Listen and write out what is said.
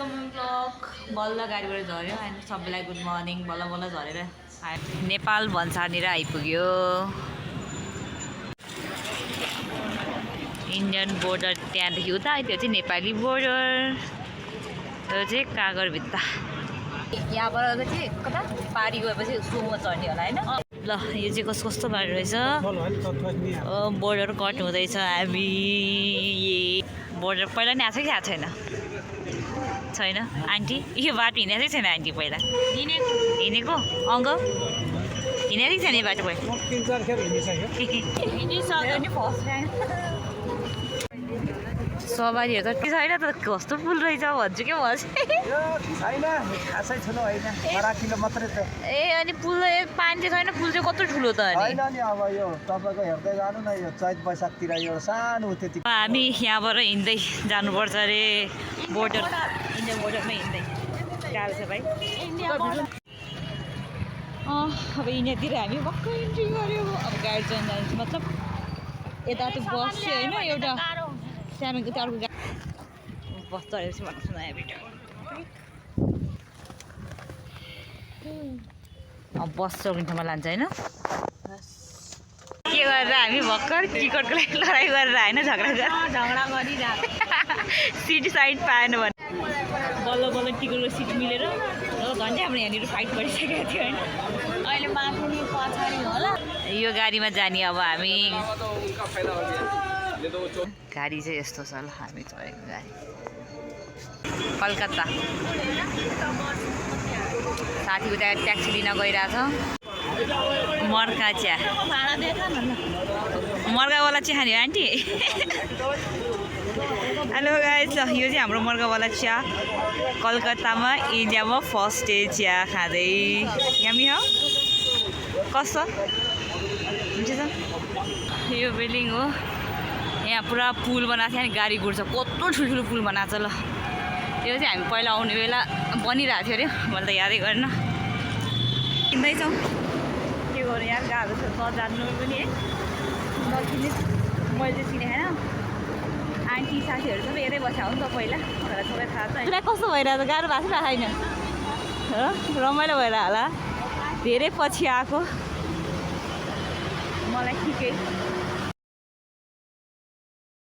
welcome blog बल्ल गाडीबाट झऱ्यो अनि सबैलाई गुड मर्निङ बल्ल बल्ल झरेर नेपाल भन्सारनिर आइपुग्यो इन्डियन बोर्डर त्यहाँदेखि उता त्यो चाहिँ नेपाली बोर्डर त्यो चाहिँ कागरभित्ता यहाँबाट चाहिँ कता पारी गएपछि सोमो चढ्ने होला होइन ल यो चाहिँ कस्तो बाटो रहेछ बोर्डर कट हुँदैछ हामी बोर्डर पहिला नि आएको छ कि आएको छैन आन्टी यो बाटो हिँडेको छैन आन्टी पहिला हिँडेको अङ्कल हिँडेको छैन यो बाटो पहिला सवारीहरू त के छैन त कस्तो पुल रहेछ भन्छु क्या म ए अनि पुल पानी चाहिँ छैन पुल चाहिँ कत्रो ठुलो त हामी यहाँबाट हिँड्दै जानुपर्छ अरे बोर्डर इन्डियन बोर्डरमै हिँड्दै गाह्रो छ भाइ अब यिनीतिर हामी भर्खर इन्ट्री गऱ्यो अब गाडी चढ्नु मतलब यता त बस चाहिँ होइन एउटा सानो अर्को बस चढेपछि भन्नुहोस् न यहाँ भिडियो अब बस चौकिने ठाउँमा लान्छ होइन के गरेर हामी भर्खर टिकटको लागि लडाइँ गरेर होइन झगडा गरिरहेको सिट साइड पाएन भने बल्ल बल्ल टिकटको सिट मिलेर झन्डै हाम्रो यहाँनिर फाइट गरिसकेको थियो होइन अहिले माथि पछाडि होला यो गाडीमा जाने अब हामी गाडी चाहिँ यस्तो छ ल हामी चढेको गाडी कलकत्ता साथीको त्यहाँ ट्याक्सी लिन गइरहेछ मर्का चिया मर्कावाला चिया खाने आन्टी हेलो गाइस ल यो चाहिँ हाम्रो मर्कावाला चिया कलकत्तामा इन्डियामा फर्स्ट डे चिया खाँदै यमी हो कस्तो हुन्छ त यो बिल्डिङ हो यहाँ पुरा पुल बनाएको थियो नि गाडी गुड्छ कत्रो ठुल्ठुलो पुल बनाएको छ ल यो चाहिँ हामी पहिला आउने बेला बनिरहेको थियो अरे मैले त यादै गरेन किन्दैछौँ के गर्नु यहाँ गाह्रो छ नजान्नु पनि है नचिने मैले चाहिँ चिने होइन आन्टी साथीहरू सबै यतै बस्यो हो नि त पहिला मलाई सबै थाहा छ पुरा कस्तो भइरहेको छ गाह्रो भएको छ छैन हो रमाइलो भएर होला धेरै पछि आएको मलाई ठिकै